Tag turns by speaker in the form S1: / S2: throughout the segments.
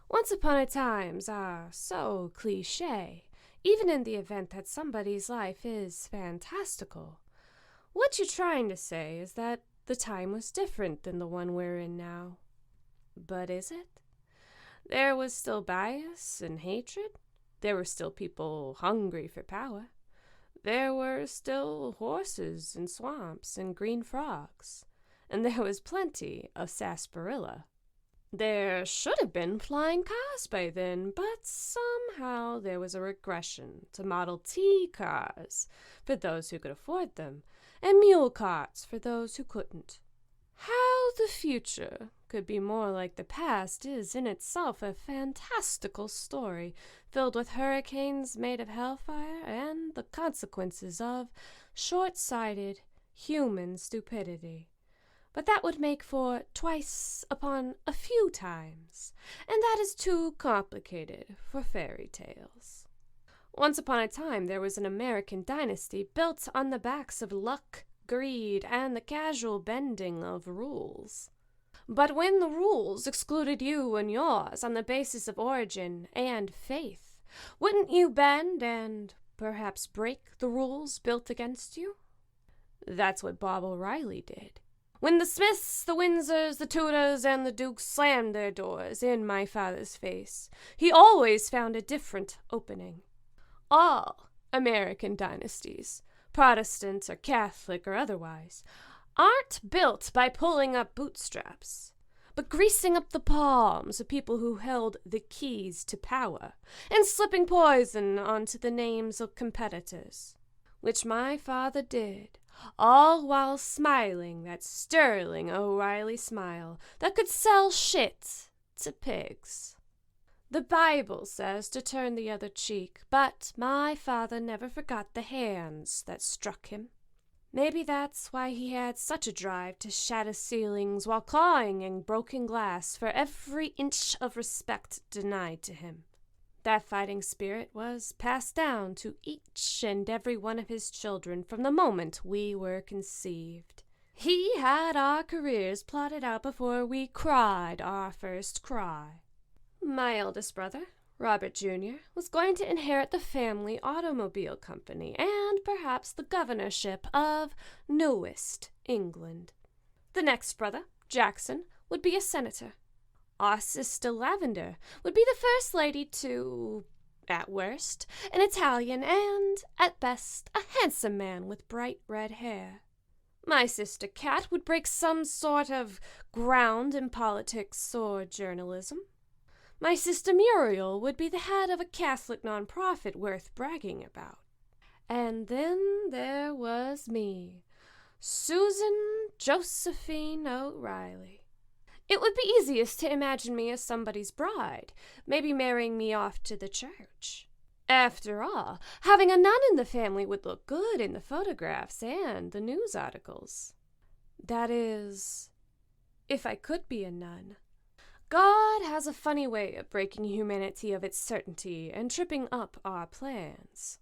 S1: Once upon a times are so cliché, even in the event that somebody's life is fantastical. What you're trying to say is that the time was different than the one we're in now. But is it? There was still bias and hatred. There were still people hungry for power. There were still horses and swamps and green frogs. And there was plenty of sarsaparilla. There should have been flying cars by then, but somehow there was a regression to Model T cars for those who could afford them, and mule carts for those who couldn't. How the future could be more like the past is in itself a fantastical story, filled with hurricanes made of hellfire and the consequences of short-sighted human stupidity. But that would make for twice upon a few times, and that is too complicated for fairy tales. Once upon a time there was an American dynasty built on the backs of luck, greed, and the casual bending of rules. But when the rules excluded you and yours on the basis of origin and faith, wouldn't you bend and perhaps break the rules built against you? That's what Bob O'Reilly did. When the Smiths, the Windsors, the Tudors, and the Dukes slammed their doors in my father's face, he always found a different opening. All American dynasties, Protestant or Catholic or otherwise, aren't built by pulling up bootstraps, but greasing up the palms of people who held the keys to power and slipping poison onto the names of competitors, which my father did, all while smiling that sterling O'Reilly smile that could sell shit to pigs. The Bible says to turn the other cheek, but my father never forgot the hands that struck him. Maybe that's why he had such a drive to shatter ceilings while clawing and broken glass for every inch of respect denied to him. That fighting spirit was passed down to each and every one of his children from the moment we were conceived. He had our careers plotted out before we cried our first cry. My eldest brother, Robert Jr., was going to inherit the family automobile company and perhaps the governorship of Newest, England. The next brother, Jackson, would be a senator. Our sister Lavender would be the first lady to, at worst, an Italian and, at best, a handsome man with bright red hair. My sister Kat would break some sort of ground in politics or journalism. My sister Muriel would be the head of a Catholic nonprofit worth bragging about. And then there was me, Susan Josephine O'Reilly. It would be easiest to imagine me as somebody's bride, maybe marrying me off to the church. After all, having a nun in the family would look good in the photographs and the news articles. That is, if I could be a nun. God has a funny way of breaking humanity of its certainty and tripping up our plans.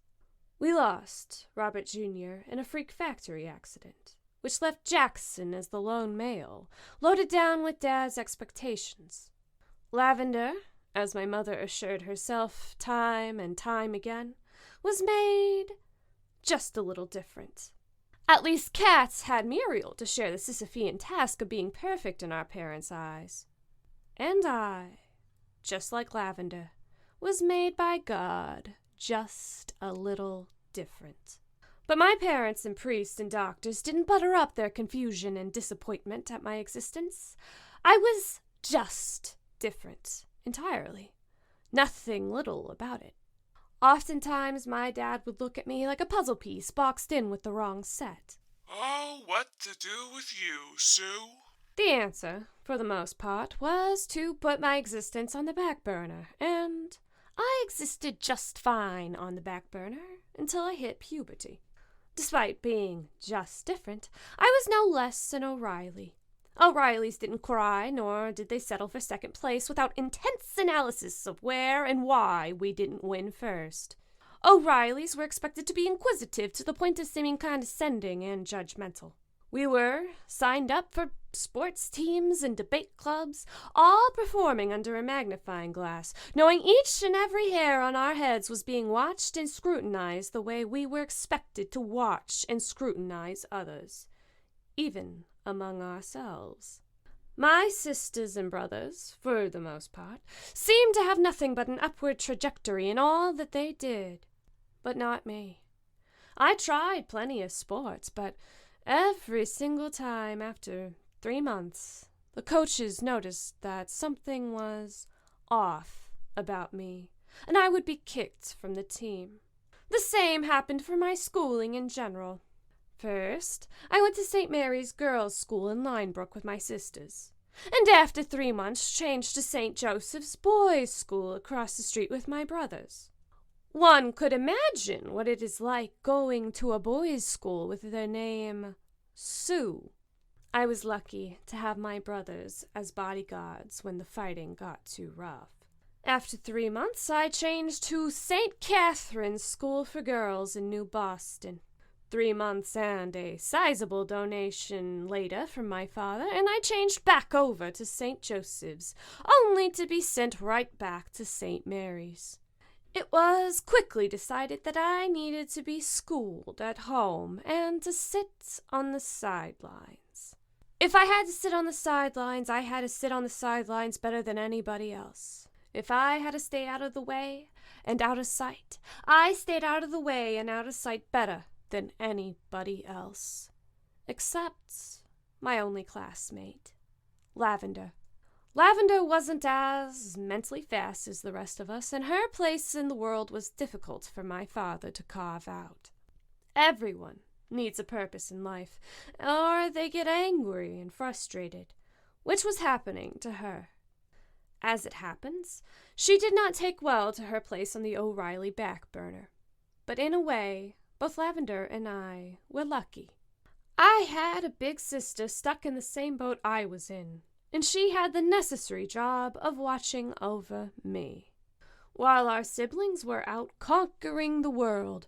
S1: We lost Robert Jr. in a freak factory accident, which left Jackson as the lone male, loaded down with Dad's expectations. Lavender, as my mother assured herself time and time again, was made just a little different. At least Kat had Muriel to share the Sisyphean task of being perfect in our parents' eyes. And I, just like Lavender, was made by God just a little different. But my parents and priests and doctors didn't butter up their confusion and disappointment at my existence. I was just different, entirely. Nothing little about it. Oftentimes my dad would look at me like a puzzle piece boxed in with the wrong set.
S2: Oh, what to do with you, Sue?
S1: The answer, for the most part, was to put my existence on the back burner, and I existed just fine on the back burner until I hit puberty. Despite being just different, I was no less an O'Reilly. O'Reillys didn't cry, nor did they settle for second place without intense analysis of where and why we didn't win first. O'Reillys were expected to be inquisitive to the point of seeming condescending and judgmental. We were signed up for sports teams and debate clubs, all performing under a magnifying glass, knowing each and every hair on our heads was being watched and scrutinized the way we were expected to watch and scrutinize others, even among ourselves. My sisters and brothers, for the most part, seemed to have nothing but an upward trajectory in all that they did. But not me. I tried plenty of sports, but every single time after 3 months, the coaches noticed that something was off about me, and I would be kicked from the team. The same happened for my schooling in general. First, I went to St. Mary's Girls' School in Linebrook with my sisters, and after 3 months changed to St. Joseph's Boys' School across the street with my brothers. One could imagine what it is like going to a boys' school with the name Sue. I was lucky to have my brothers as bodyguards when the fighting got too rough. After 3 months, I changed to St. Catherine's School for Girls in New Boston. 3 months and a sizable donation later from my father, and I changed back over to St. Joseph's, only to be sent right back to St. Mary's. It was quickly decided that I needed to be schooled at home and to sit on the sidelines. If I had to sit on the sidelines, I had to sit on the sidelines better than anybody else. If I had to stay out of the way and out of sight, I stayed out of the way and out of sight better than anybody else, except my only classmate, Lavender. Lavender wasn't as mentally fast as the rest of us, and her place in the world was difficult for my father to carve out. Everyone needs a purpose in life, or they get angry and frustrated, which was happening to her. As it happens, she did not take well to her place on the O'Reilly back burner, but in a way, both Lavender and I were lucky. I had a big sister stuck in the same boat I was in, and she had the necessary job of watching over me. While our siblings were out conquering the world,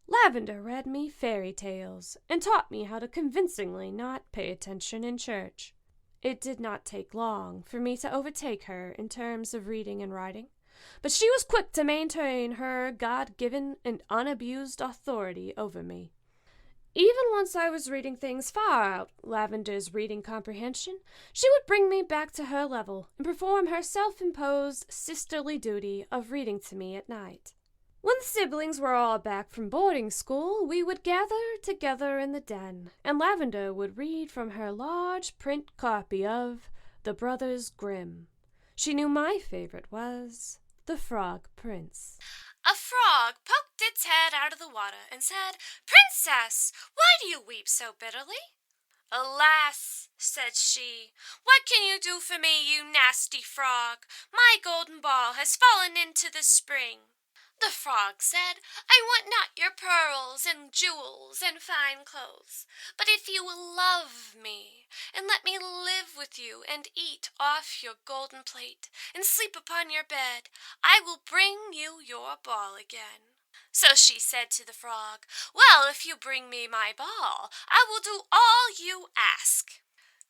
S1: Lavender read me fairy tales and taught me how to convincingly not pay attention in church. It did not take long for me to overtake her in terms of reading and writing, but she was quick to maintain her God-given and unabused authority over me. Even once I was reading things far out Lavender's reading comprehension, she would bring me back to her level and perform her self-imposed sisterly duty of reading to me at night. When the siblings were all back from boarding school, we would gather together in the den, and Lavender would read from her large print copy of The Brothers Grimm. She knew my favorite was The Frog Prince.
S3: A frog poked its head out of the water and said, "Princess, why do you weep so bitterly?" "Alas," said she, "what can you do for me, you nasty frog? My golden ball has fallen into the spring." The frog said, "I want not your pearls and jewels and fine clothes, but if you will love me and let me live with you and eat off your golden plate and sleep upon your bed, I will bring you your ball again." So she said to the frog, "Well, if you bring me my ball, I will do all you ask."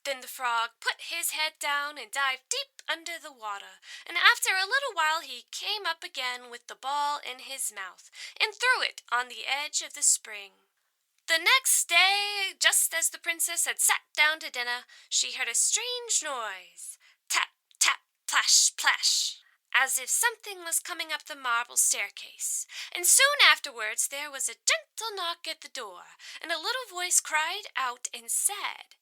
S3: Then the frog put his head down and dived deep under the water, and after a little while he came up again with the ball in his mouth and threw it on the edge of the spring. The next day, just as the princess had sat down to dinner, she heard a strange noise, tap, tap, plash, plash, as if something was coming up the marble staircase, and soon afterwards there was a gentle knock at the door, and a little voice cried out and said,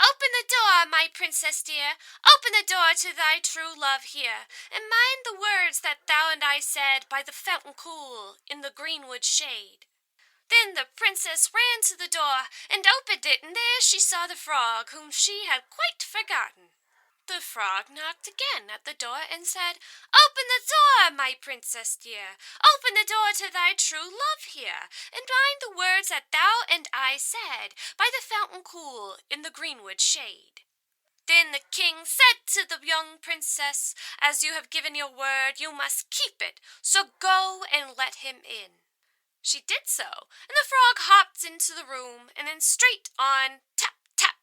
S3: "Open the door, my princess dear, open the door to thy true love here, and mind the words that thou and I said by the fountain cool in the greenwood shade." Then the princess ran to the door and opened it, and there she saw the frog, whom she had quite forgotten. The frog knocked again at the door and said, "Open the door, my princess dear, open the door to thy true love here, and mind the words that thou and I said by the fountain cool in the greenwood shade." Then the king said to the young princess, "As you have given your word, you must keep it, so go and let him in." She did so, and the frog hopped into the room, and then straight on, tap, tap,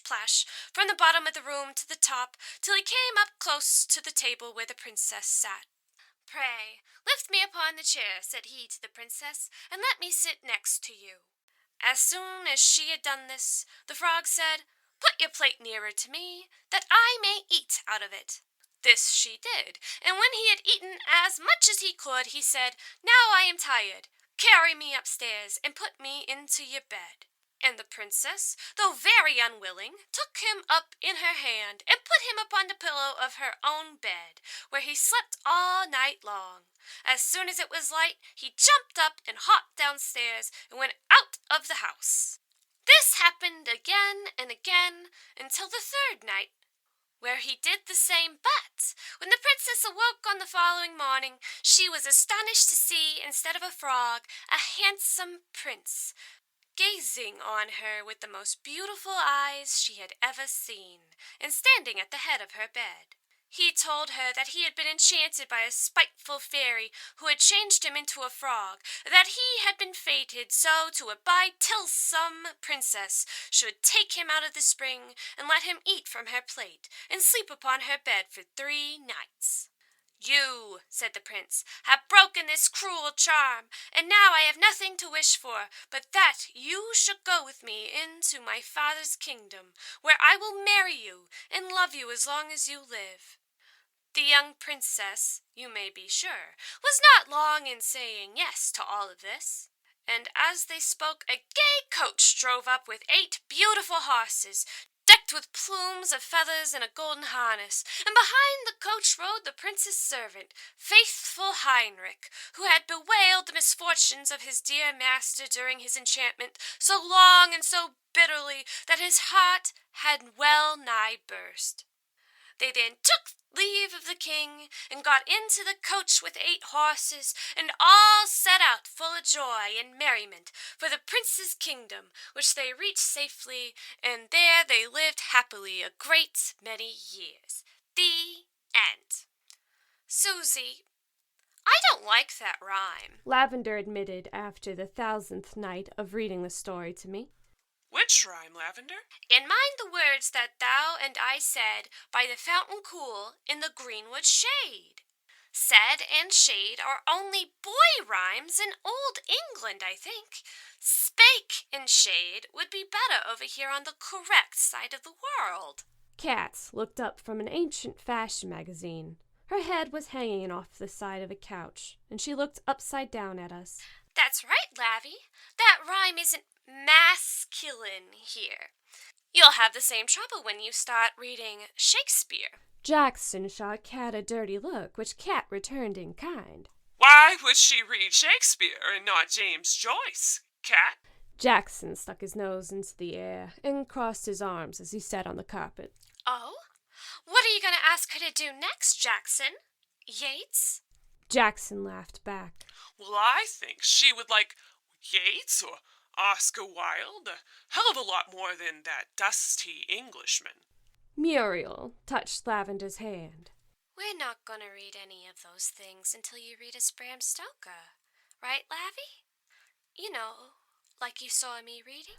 S3: plash, from the bottom of the room to the top, till he came up close to the table where the princess sat. "Pray, lift me upon the chair," said he to the princess, "and let me sit next to you." As soon as she had done this, the frog said, "Put your plate nearer to me, that I may eat out of it." This she did, and when he had eaten as much as he could, he said, "Now I am tired. Carry me upstairs, and put me into your bed." And the princess, though very unwilling, took him up in her hand, and put him upon the pillow of her own bed, where he slept all night long. As soon as it was light, he jumped up and hopped downstairs, and went out of the house. This happened again and again, until the third night, where he did the same, but when the princess awoke on the following morning, she was astonished to see, instead of a frog, a handsome prince, gazing on her with the most beautiful eyes she had ever seen, and standing at the head of her bed. He told her that he had been enchanted by a spiteful fairy who had changed him into a frog, that he had been fated so to abide till some princess should take him out of the spring and let him eat from her plate and sleep upon her bed for 3 nights. "You," said the prince, "have broken this cruel charm, and now I have nothing to wish for but that you should go with me into my father's kingdom, where I will marry you and love you as long as you live." The young princess, you may be sure, was not long in saying yes to all of this. And as they spoke, a gay coach drove up with 8 beautiful horses, decked with plumes of feathers and a golden harness, and behind the coach rode the prince's servant, faithful Heinrich, who had bewailed the misfortunes of his dear master during his enchantment so long and so bitterly that his heart had well nigh burst. They then took leave of the king, and got into the coach with 8 horses, and all set out full of joy and merriment for the prince's kingdom, which they reached safely, and there they lived happily a great many years. The end. Susie, I don't like that rhyme.
S1: Lavender admitted after the 1000th night of reading the story to me.
S2: Which rhyme, Lavender?
S3: In mind the words that thou and I said, by the fountain cool, in the greenwood shade. Said and shade are only boy rhymes in old England, I think. Spake and shade would be better over here on the correct side of the world.
S1: Kat looked up from an ancient fashion magazine. Her head was hanging off the side of a couch, and she looked upside down at us.
S3: That's right, Lavvy. That rhyme isn't masculine here. You'll have the same trouble when you start reading Shakespeare.
S1: Jackson shot Kat a dirty look, which Kat returned in kind.
S2: Why would she read Shakespeare and not James Joyce, Cat?
S1: Jackson stuck his nose into the air and crossed his arms as he sat on the carpet.
S3: Oh? What are you going to ask her to do next, Jackson? Yeats?
S1: Jackson laughed back.
S2: Well, I think she would like Yeats or Oscar Wilde a hell of a lot more than that dusty Englishman.
S1: Muriel touched Lavender's hand.
S3: We're not going to read any of those things until you read us Bram Stoker. Right, Lavvy? You know, like you saw me reading?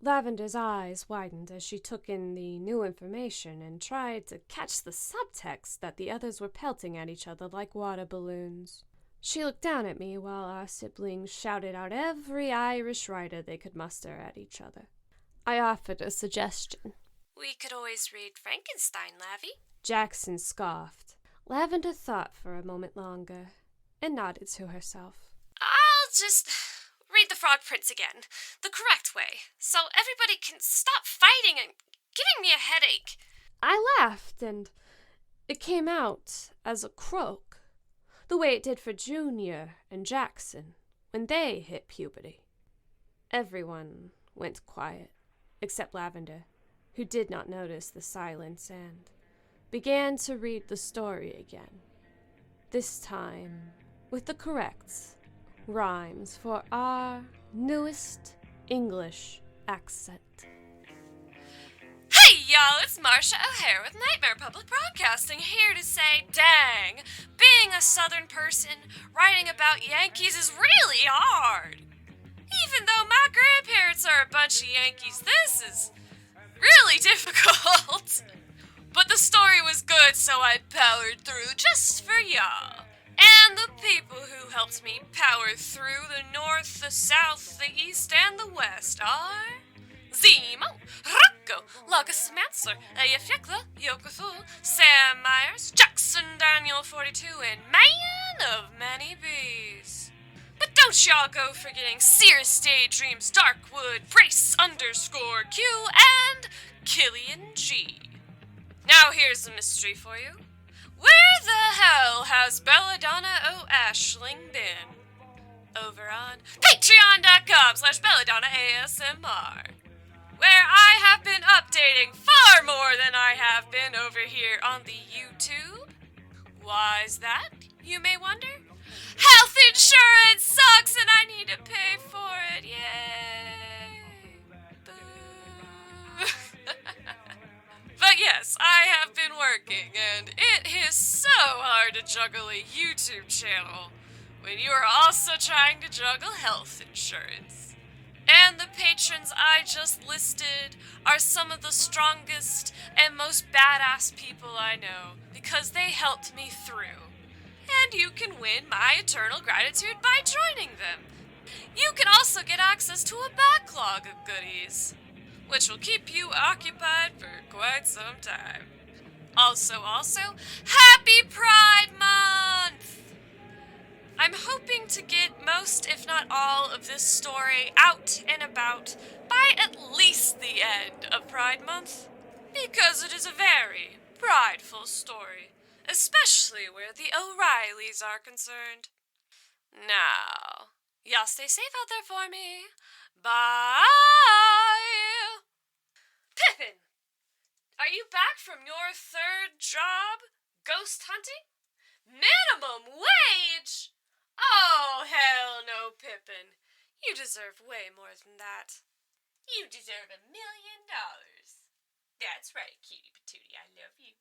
S1: Lavender's eyes widened as she took in the new information and tried to catch the subtext that the others were pelting at each other like water balloons. She looked down at me while our siblings shouted out every Irish writer they could muster at each other. I offered a suggestion.
S3: We could always read Frankenstein, Lavvy.
S1: Jackson scoffed. Lavender thought for a moment longer and nodded to herself.
S3: I'll just read The Frog Prince again, the correct way, so everybody can stop fighting and giving me a headache.
S1: I laughed, and it came out as a croak, the way it did for Junior and Jackson when they hit puberty. Everyone went quiet, except Lavender, who did not notice the silence and began to read the story again, this time with the correct rhymes for our newest English accent.
S3: Hey, y'all, it's Marcia O'Hare with Nightmare Public Broadcasting, here to say, dang, being a Southern person, writing about Yankees is really hard. Even though my grandparents are a bunch of Yankees, this is really difficult. But the story was good, so I powered through just for y'all. And the people who helped me power through the north, the south, the east, and the west are Zemo, Rocco, Lucas Manser, Ayafekla, Yokothul, Sam Myers, Jackson Daniel 42, and Man of Many Bees. But don't y'all go forgetting Cirrus Daydreams, Darkwood, Brace _ Q, and Killian G. Now here's a mystery for you. Where the hell has Belladonna O'Ashling been? Over on patreon.com/BelladonnaASMR, where I have been updating far more than I have been over here on the YouTube. Why's that, you may wonder? Health insurance sucks and I need to pay for it, yay! Boo. But yes, I have been working, and it is so hard to juggle a YouTube channel when you are also trying to juggle health insurance. And the patrons I just listed are some of the strongest and most badass people I know, because they helped me through. And you can win my eternal gratitude by joining them. You can also get access to a backlog of goodies, which will keep you occupied for quite some time. Also, Happy Pride Month! I'm hoping to get most, if not all, of this story out and about by at least the end of Pride Month, because it is a very prideful story, especially where the O'Reillys are concerned. Now, y'all stay safe out there for me. Bye! Pippin! Are you back from your third job? Ghost hunting? Minimum wage? Oh, hell no, Pippin. You deserve way more than that. You deserve $1 million. That's right, cutie patootie, I love you.